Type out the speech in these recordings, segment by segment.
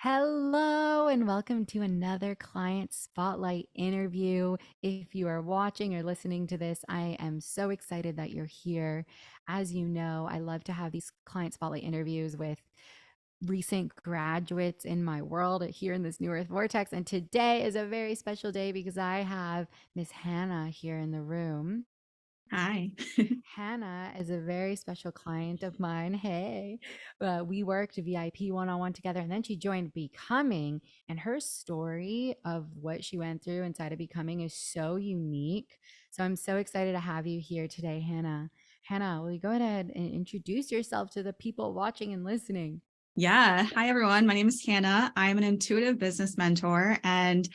Hello, and welcome to another client spotlight interview. If you are watching or listening to this, I am so excited that you're here. As you know, I love to have these client spotlight interviews with recent graduates in my world here in this New Earth Vortex. And today is a very special day because I have Miss Hannah here in the room. Hi. Hannah is a very special client of mine. Hey, we worked VIP one-on-one together, and then she joined Becoming. And her story of what she went through inside of Becoming is so unique. So I'm so excited to have you here today, Hannah. Hannah, will you go ahead and introduce yourself to the people watching and listening? Yeah. Hi, everyone. My name is Hannah. I'm an intuitive business mentor. And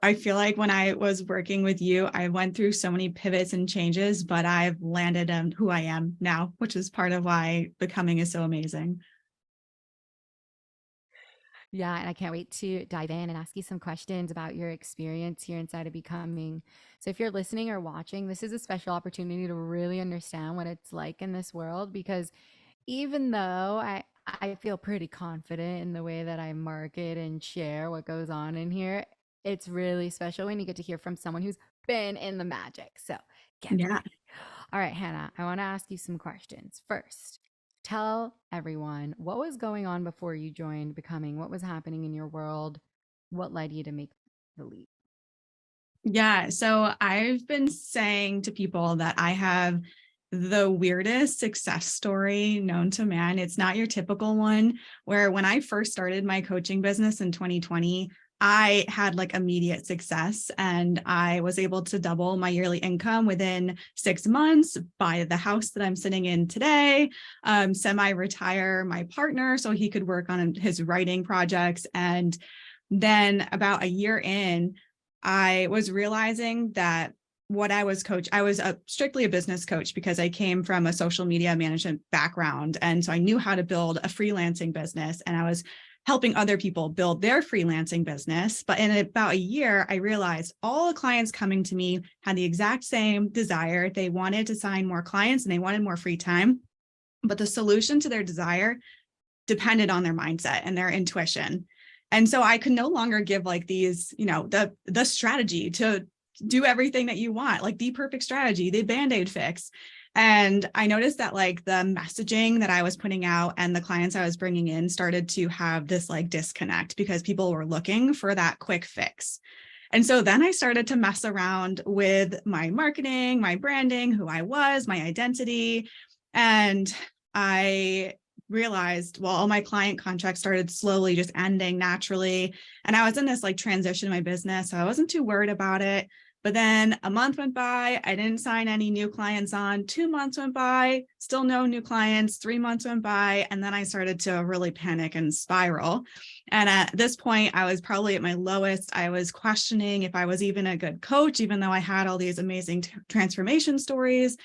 I feel like when I was working with you, I went through so many pivots and changes, but I've landed on who I am now, which is part of why becoming is so amazing. Yeah, and I can't wait to dive in and ask you some questions about your experience here inside of Becoming. So, if you're listening or watching, this is a special opportunity to really understand what it's like in this world because even though I feel pretty confident in the way that I market and share what goes on in here, it's really special when you get to hear from someone who's been in the magic. So get Yeah. ready. All right, Hannah, I want to ask you some questions. First, tell everyone what was going on before you joined Becoming, what was happening in your world, what led you to make the leap. Yeah. So I've been saying to people that I have the weirdest success story known to man. It's not your typical one, where when I first started my coaching business in 2020, I had like immediate success and I was able to double my yearly income within 6 months, buy the house that I'm sitting in today, semi-retire my partner so he could work on his writing projects. And then about a year in, I was realizing that I was strictly a business coach because I came from a social media management background. And so I knew how to build a freelancing business and I was helping other people build their freelancing business. But in about a year, I realized all the clients coming to me had the exact same desire. They wanted to sign more clients and they wanted more free time. But the solution to their desire depended on their mindset and their intuition. And so I could no longer give like these, the strategy to do everything that you want, like the perfect strategy, the band-aid fix. And I noticed that like the messaging that I was putting out and the clients I was bringing in started to have this like disconnect because people were looking for that quick fix. And so then I started to mess around with my marketing, my branding, who I was, my identity. And I realized, well, all my client contracts started slowly just ending naturally. And I was in this like transition in my business. So I wasn't too worried about it. But then a month went by, I didn't sign any new clients on. 2 months went by, still no new clients. 3 months went by. And then I started to really panic and spiral. And at this point, I was probably at my lowest. I was questioning if I was even a good coach, even though I had all these amazing transformation stories.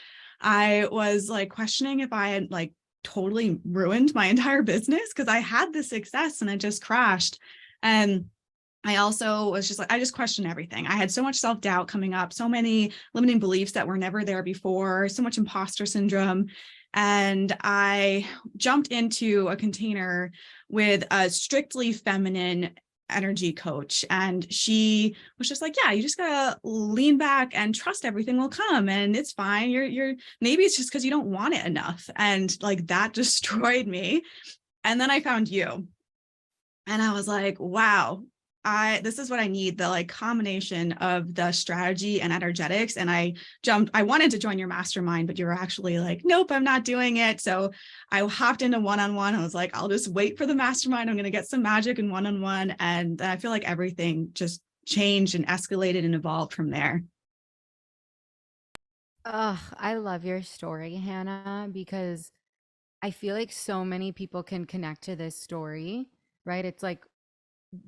I was like questioning if I had like totally ruined my entire business because I had the success and it just crashed. And I also was just like, I just questioned everything. I had so much self-doubt coming up, so many limiting beliefs that were never there before, so much imposter syndrome. And I jumped into a container with a strictly feminine energy coach. And she was just like, yeah, you just gotta lean back and trust everything will come and it's fine. Maybe it's just because you don't want it enough. And like that destroyed me. And then I found you. And I was like, wow, this is what I need, the like combination of the strategy and energetics. And I wanted to join your mastermind, but you were actually like, nope, I'm not doing it. So I hopped into one-on-one. I was like, I'll just wait for the mastermind. I'm going to get some magic in one-on-one. And I feel like everything just changed and escalated and evolved from there. Oh, I love your story, Hannah, because I feel like so many people can connect to this story, right? It's like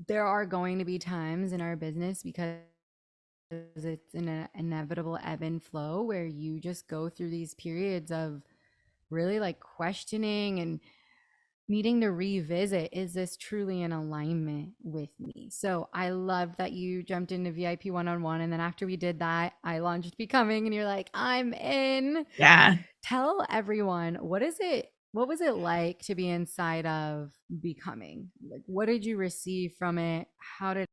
there are going to be times in our business because it's an inevitable ebb and flow where you just go through these periods of really like questioning and needing to revisit, is this truly in alignment with me? So I love that you jumped into VIP one-on-one, and then after we did that I launched Becoming and you're like, I'm in. Yeah. Tell everyone, what is it What was it like to be inside of becoming? Like, what did you receive from it? How did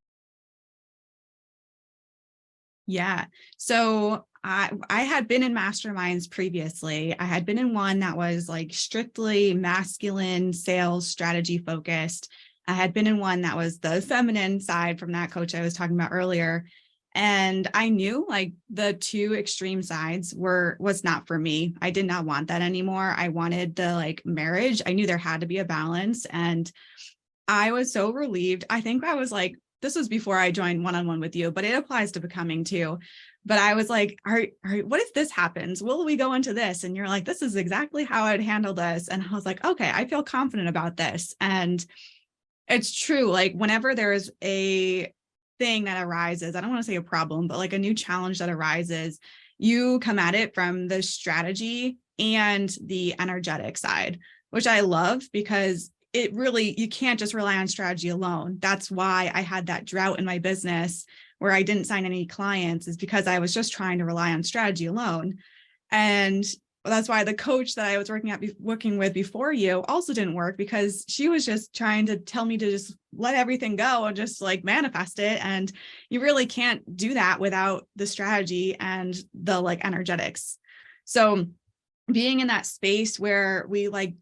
Yeah. So I had been in masterminds previously. I had been in one that was like strictly masculine sales strategy focused. I had been in one that was the feminine side from that coach I was talking about earlier. And I knew like the two extreme sides was not for me. I did not want that anymore. I wanted the like marriage. I knew there had to be a balance. And I was so relieved. I think I was like, this was before I joined one-on-one with you, but it applies to becoming too. But I was like, what if this happens? Will we go into this? And you're like, this is exactly how I'd handle this. And I was like, okay, I feel confident about this. And it's true. Like whenever there's a thing that arises, I don't want to say a problem, but like a new challenge that arises, you come at it from the strategy and the energetic side, which I love because it really, you can't just rely on strategy alone. That's why I had that drought in my business where I didn't sign any clients, is because I was just trying to rely on strategy alone. And that's why the coach that I was working with before you also didn't work, because she was just trying to tell me to just let everything go and just like manifest it. And you really can't do that without the strategy and the like energetics. So being in that space where we like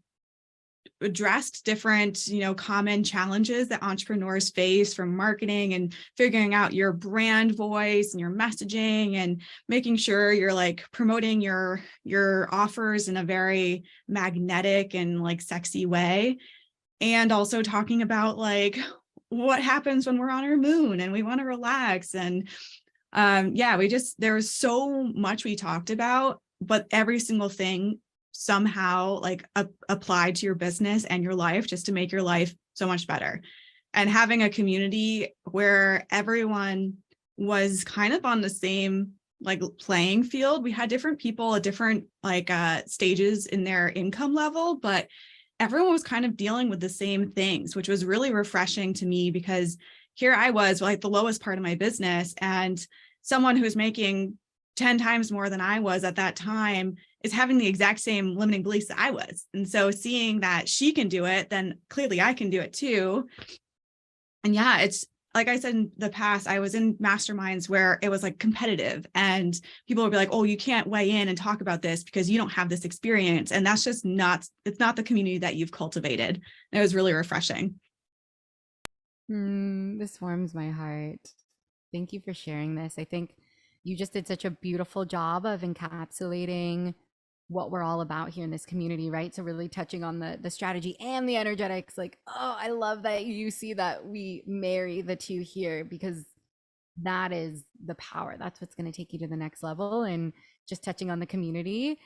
addressed different, common challenges that entrepreneurs face, from marketing and figuring out your brand voice and your messaging and making sure you're like promoting your offers in a very magnetic and like sexy way. And also talking about like what happens when we're on our moon and we want to relax. And there was so much we talked about, but every single thing somehow like applied to your business and your life, just to make your life so much better. And having a community where everyone was kind of on the same like playing field. We had different people at different like stages in their income level, but everyone was kind of dealing with the same things, which was really refreshing to me, because here I was like the lowest part of my business, and someone who's making 10 times more than I was at that time is having the exact same limiting beliefs that I was. And so seeing that she can do it, then clearly I can do it too. And yeah, it's like I said in the past, I was in masterminds where it was like competitive, and people would be like, oh, you can't weigh in and talk about this because you don't have this experience. And that's just it's not the community that you've cultivated. And it was really refreshing. This warms my heart. Thank you for sharing this. I think you just did such a beautiful job of encapsulating what we're all about here in this community, right? So really touching on the strategy and the energetics. Like, oh, I love that you see that we marry the two here, because that is the power. That's what's going to take you to the next level. And just touching on the community,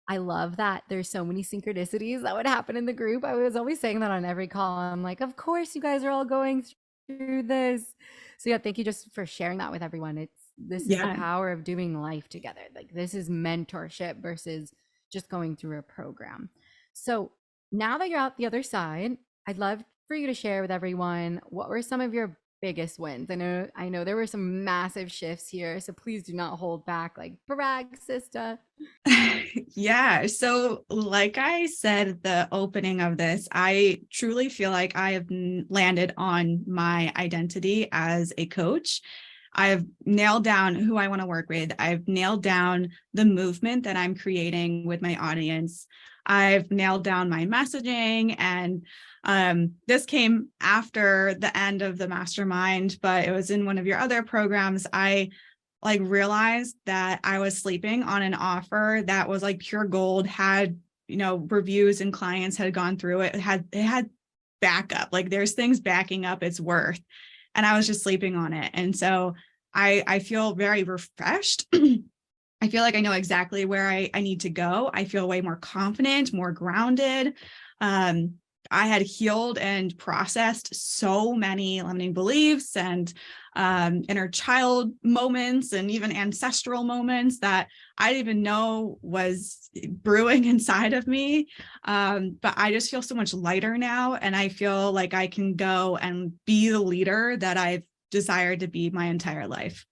I love that there's so many synchronicities that would happen in the group. I was always saying that on every call. I'm like, of course you guys are all going through this. So yeah, thank you just for sharing that with everyone. This is the Yeah. power of doing life together. Like, this is mentorship versus just going through a program. So now that you're out the other side, I'd love for you to share with everyone, what were some of your biggest wins? I know there were some massive shifts here, so please do not hold back. Like, brag, sister. Yeah. So, like I said at the opening of this, I truly feel like I have landed on my identity as a coach. I've nailed down who I want to work with. I've nailed down the movement that I'm creating with my audience. I've nailed down my messaging. And this came after the end of the mastermind, but it was in one of your other programs. I like realized that I was sleeping on an offer that was like pure gold, had, reviews and clients had gone through it. It had backup. Like there's things backing up its worth. And I was just sleeping on it. And so I feel very refreshed. I feel like I know exactly where I need to go. I feel way more confident, more grounded. Um, I had healed and processed so many limiting beliefs and inner child moments and even ancestral moments that I didn't even know was brewing inside of me. But I just feel so much lighter now. And I feel like I can go and be the leader that I've desired to be my entire life.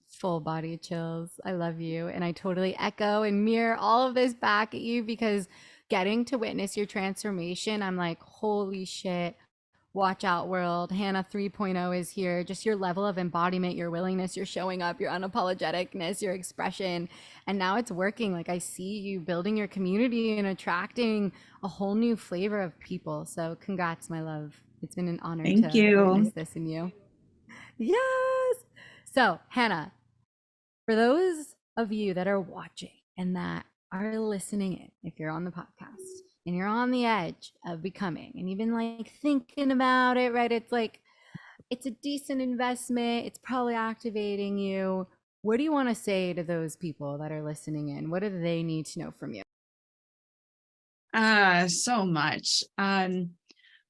Full body chills. I love you. And I totally echo and mirror all of this back at you, because getting to witness your transformation, I'm like, holy shit. Watch out, world. Hannah 3.0 is here. Just your level of embodiment, your willingness, your showing up, your unapologeticness, your expression. And now it's working. Like I see you building your community and attracting a whole new flavor of people. So congrats, my love. It's been an honor Thank to witness you. this in you. Yes. So, Hannah, for those of you that are watching and that are listening in, if you're on the podcast and you're on the edge of becoming and you've been like thinking about it, right? It's like, it's a decent investment. It's probably activating you. What do you want to say to those people that are listening in? What do they need to know from you? So much.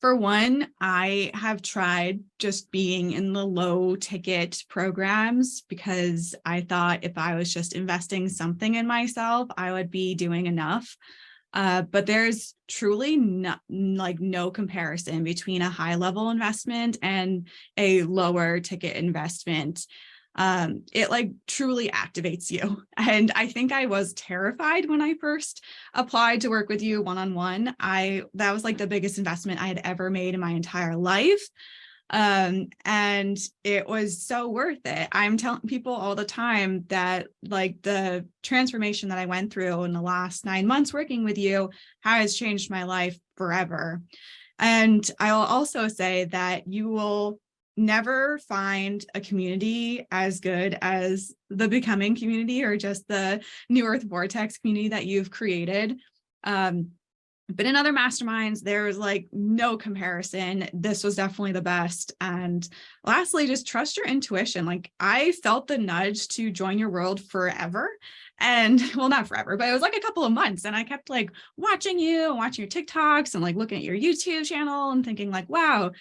For one, I have tried just being in the low ticket programs because I thought if I was just investing something in myself, I would be doing enough. But there's truly no comparison between a high level investment and a lower ticket investment. It like truly activates you. And I think I was terrified when I first applied to work with you one-on-one. That was like the biggest investment I had ever made in my entire life. And it was so worth it. I'm telling people all the time that like the transformation that I went through in the last 9 months working with you has changed my life forever. And I'll also say that you will never find a community as good as the Becoming community or just the New Earth Vortex community that you've created. But in other masterminds, there's like no comparison. This was definitely the best. And lastly, just trust your intuition. Like I felt the nudge to join your world forever. And well, not forever, but it was like a couple of months. And I kept like watching you and watching your TikToks and like looking at your YouTube channel and thinking like, wow,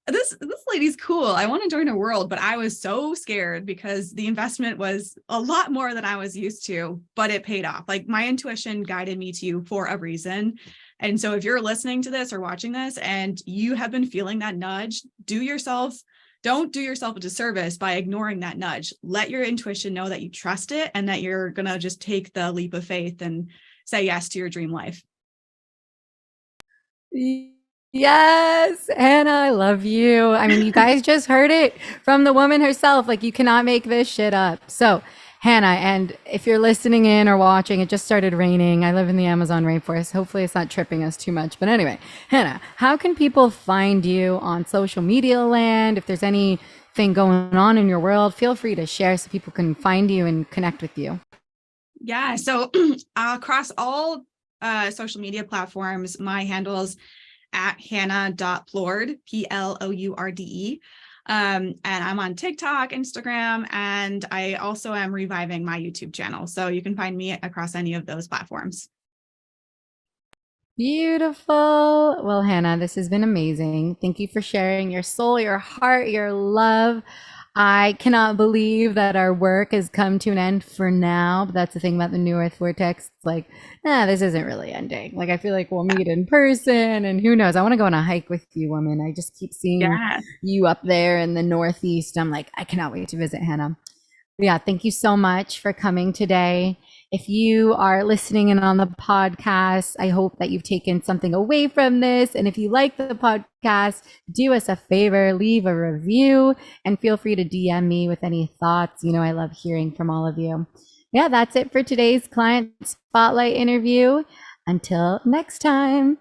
this lady's cool. I want to join her world. But I was so scared because the investment was a lot more than I was used to, but it paid off. Like my intuition guided me to you for a reason. And so if you're listening to this or watching this and you have been feeling that nudge, don't do yourself a disservice by ignoring that nudge. Let your intuition know that you trust it and that you're going to just take the leap of faith and say yes to your dream life. Yes, Hannah, I love you. I mean, you guys just heard it from the woman herself. Like, you cannot make this shit up. So, Hannah, and if you're listening in or watching, it just started raining. I live in the Amazon rainforest. Hopefully, it's not tripping us too much. But anyway, Hannah, how can people find you on social media land? If there's anything going on in your world, feel free to share so people can find you and connect with you. Yeah. So, across all social media platforms, my handles at hannah.plourde, Plourde. And I'm on TikTok, Instagram, and I also am reviving my YouTube channel. So you can find me across any of those platforms. Beautiful. Well, Hannah, this has been amazing. Thank you for sharing your soul, your heart, your love. I cannot believe that our work has come to an end for now. But that's the thing about the New Earth Vortex. It's like, this isn't really ending. Like, I feel like we'll meet in person and who knows? I want to go on a hike with you, woman. I just keep seeing you up there in the Northeast. I'm like, I cannot wait to visit Hannah. But yeah, thank you so much for coming today. If you are listening in on the podcast, I hope that you've taken something away from this. And if you like the podcast, do us a favor, leave a review and feel free to DM me with any thoughts. You know, I love hearing from all of you. Yeah, that's it for today's client spotlight interview. Until next time.